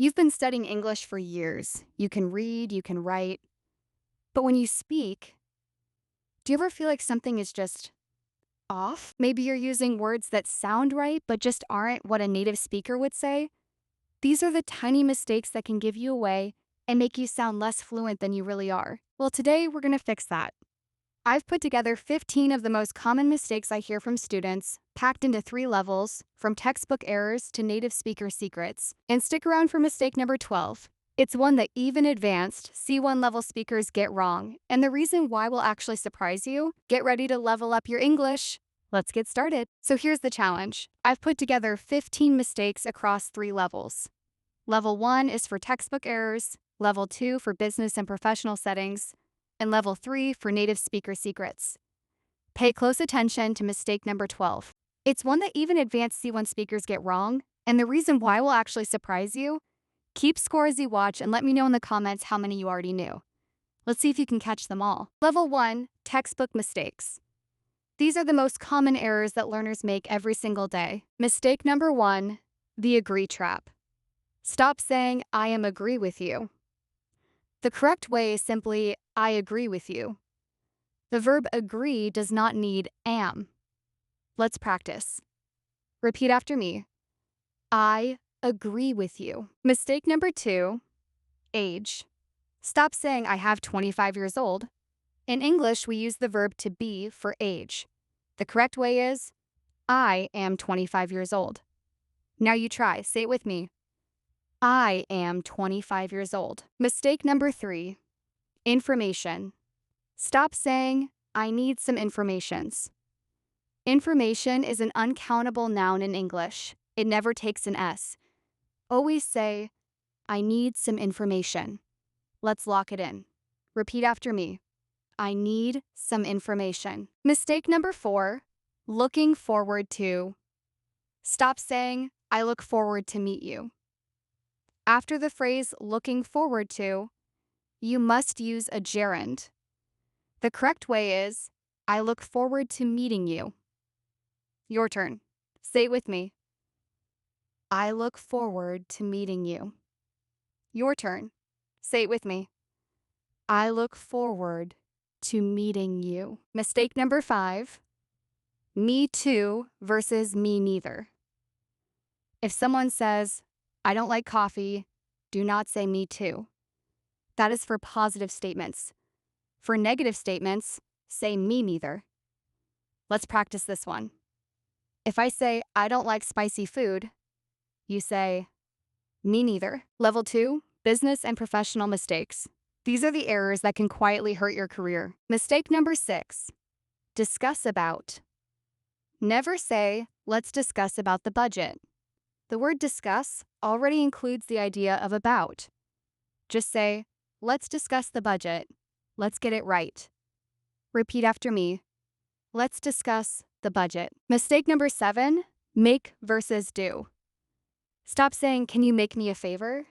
You've been studying English for years. You can read, you can write. But when you speak, do you ever feel like something is just off? Maybe you're using words that sound right, but just aren't what a native speaker would say? These are the tiny mistakes that can give you away and make you sound less fluent than you really are. Well, today we're going to fix that. I've put together 15 of the most common mistakes I hear from students, packed into 3 levels, from textbook errors to native speaker secrets. And stick around for mistake number 12. It's one that even advanced C1 level speakers get wrong, and the reason why will actually surprise you. Get ready to level up your English. Let's get started. So here's the challenge. I've put together 15 mistakes across 3 levels. Level 1 is for textbook errors, Level 2 for business and professional settings, and Level 3 for native speaker secrets. Pay close attention to mistake number 12. It's one that even advanced C1 speakers get wrong, and the reason why will actually surprise you. Keep score as you watch and let me know in the comments how many you already knew. Let's see if you can catch them all. Level 1, textbook mistakes. These are the most common errors that learners make every single day. Mistake number 1, the agree trap. Stop saying, I am agree with you. The correct way is simply, I agree with you. The verb agree does not need am. Let's practice. Repeat after me. I agree with you. Mistake number 2, age. Stop saying I have 25 years old. In English, we use the verb to be for age. The correct way is, I am 25 years old. Now you try. Say it with me. I am 25 years old. Mistake number 3, information. Stop saying, I need some informations. Information is an uncountable noun in English. It never takes an S. Always say, I need some information. Let's lock it in. Repeat after me. I need some information. Mistake number 4, looking forward to. Stop saying, I look forward to meet you. After the phrase looking forward to, you must use a gerund. The correct way is, I look forward to meeting you. Your turn. Say it with me. I look forward to meeting you. Your turn. Say it with me. I look forward to meeting you. Mistake number 5, me too versus me neither. If someone says, I don't like coffee, do not say me too. That is for positive statements. For negative statements, say me neither. Let's practice this one. If I say, I don't like spicy food, you say, me neither. Level 2, business and professional mistakes. These are the errors that can quietly hurt your career. Mistake number 6, discuss about. Never say, let's discuss about the budget. The word discuss already includes the idea of about. Just say, let's discuss the budget. Let's get it right. Repeat after me. Let's discuss the budget. Mistake number 7, make versus do. Stop saying, can you make me a favor?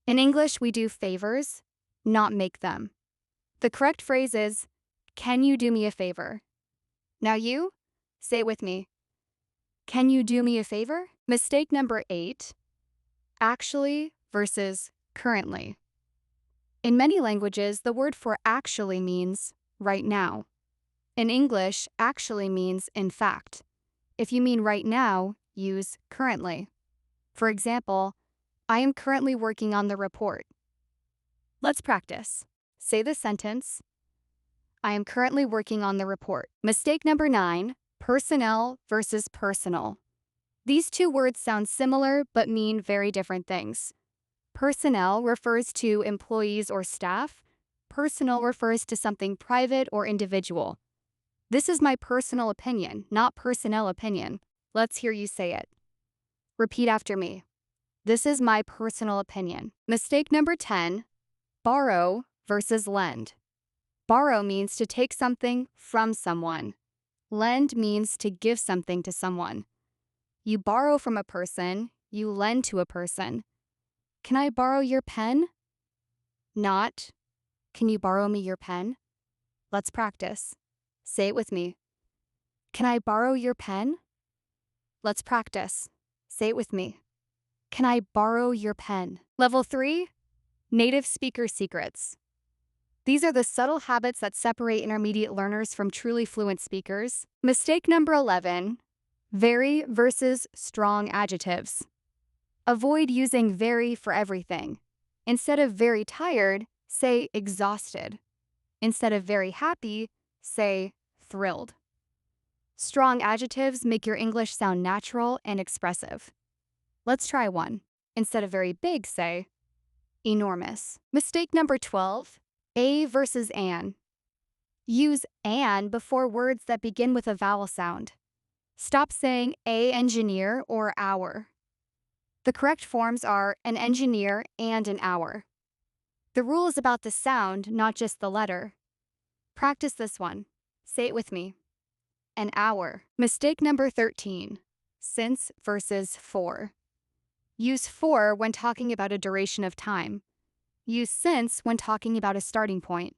In English, we do favors, not make them. The correct phrase is, can you do me a favor? Now you, say it with me. Can you do me a favor? Mistake number 8, actually versus currently. In many languages, the word for actually means right now. In English, actually means in fact. If you mean right now, use currently. For example, I am currently working on the report. Let's practice. Say the sentence, I am currently working on the report. Mistake number 9, personnel versus personal. These two words sound similar but mean very different things. Personnel refers to employees or staff. Personal refers to something private or individual. This is my personal opinion, not personnel opinion. Let's hear you say it. Repeat after me. This is my personal opinion. Mistake number 10, borrow versus lend. Borrow means to take something from someone. Lend means to give something to someone. You borrow from a person, you lend to a person. Can I borrow your pen? Not, can you borrow me your pen? Let's practice. Say it with me. Can I borrow your pen? Let's practice. Say it with me. Can I borrow your pen? Level 3, native speaker secrets. These are the subtle habits that separate intermediate learners from truly fluent speakers. Mistake number 11, very versus strong adjectives. Avoid using very for everything. Instead of very tired, say exhausted. Instead of very happy, say thrilled. Strong adjectives make your English sound natural and expressive. Let's try one. Instead of very big, say enormous. Mistake number 12, a versus an. Use an before words that begin with a vowel sound. Stop saying a engineer or our. The correct forms are an engineer and an hour. The rule is about the sound, not just the letter. Practice this one. Say it with me. An hour. Mistake number 13, since versus for. Use for when talking about a duration of time. Use since when talking about a starting point.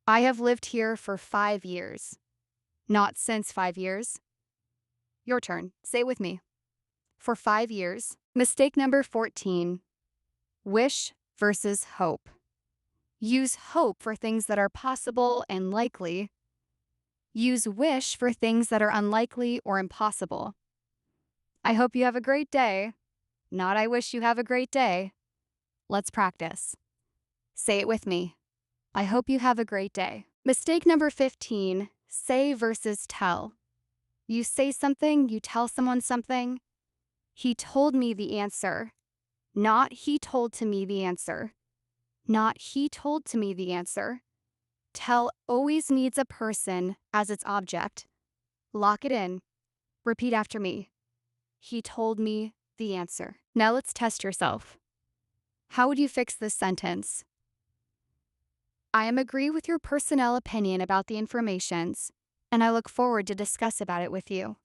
I have lived here for 5 years. Not since 5 years. Your turn. Say it with me. For 5 years. Mistake number 14, wish versus hope. Use hope for things that are possible and likely. Use wish for things that are unlikely or impossible. I hope you have a great day. Not I wish you have a great day. Let's practice. Say it with me. I hope you have a great day. Mistake number 15, say versus tell. You say something, you tell someone something. He told me the answer. Not he told to me the answer. Not he told to me the answer. Tell always needs a person as its object. Lock it in. Repeat after me. He told me the answer. Now let's test yourself. How would you fix this sentence? I am agree with your personnel opinion about the informations, and I look forward to discuss about it with you.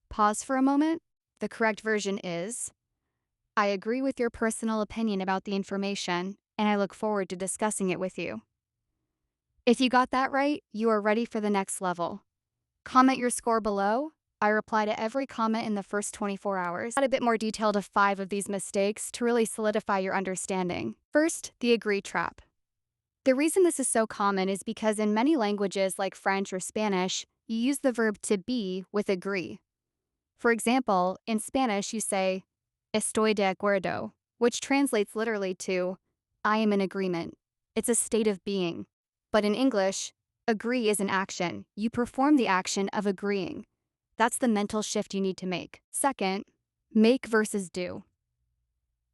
Pause for a moment. The correct version is, I agree with your personal opinion about the information, and I look forward to discussing it with you. If you got that right, you are ready for the next level. Comment your score below. I reply to every comment in the first 24 hours. Add a bit more detail to 5 of these mistakes to really solidify your understanding. First, the agree trap. The reason this is so common is because in many languages like French or Spanish, you use the verb to be with agree. For example, in Spanish you say, estoy de acuerdo, which translates literally to, I am in agreement. It's a state of being. But in English, agree is an action. You perform the action of agreeing. That's the mental shift you need to make. Second, make versus do.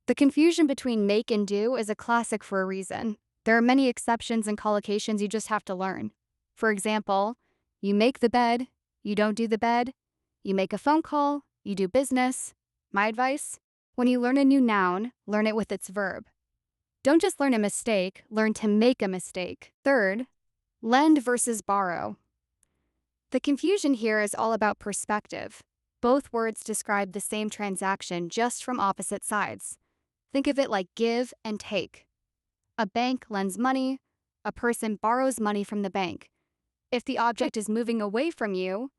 The confusion between make and do is a classic for a reason. There are many exceptions and collocations you just have to learn. For example, you make the bed, you don't do the bed. You make a phone call, you do business. My advice? When you learn a new noun, learn it with its verb. Don't just learn a mistake, learn to make a mistake. Third, lend versus borrow. The confusion here is all about perspective. Both words describe the same transaction just from opposite sides. Think of it like give and take. A bank lends money, a person borrows money from the bank. If the object is moving away from you,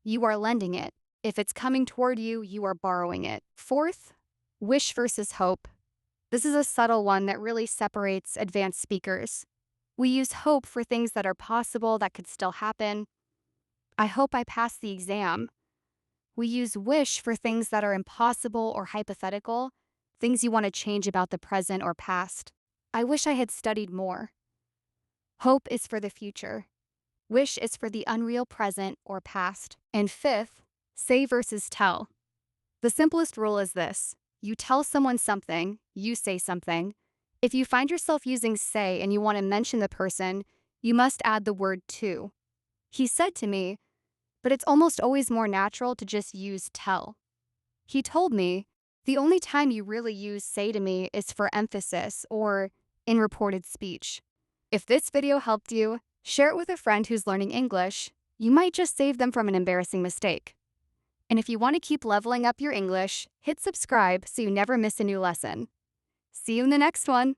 you are lending it. If it's coming toward you, you are borrowing it. Fourth, wish versus hope. This is a subtle one that really separates advanced speakers. We use hope for things that are possible that could still happen. I hope I pass the exam. We use wish for things that are impossible or hypothetical, things you want to change about the present or past. I wish I had studied more. Hope is for the future. Wish is for the unreal present or past. And fifth, say versus tell. The simplest rule is this. You tell someone something, you say something. If you find yourself using say and you want to mention the person, you must add the word to. He said to me, but it's almost always more natural to just use tell. He told me, the only time you really use say to me is for emphasis or in reported speech. If this video helped you, share it with a friend who's learning English. You might just save them from an embarrassing mistake. And if you want to keep leveling up your English, hit subscribe so you never miss a new lesson. See you in the next one.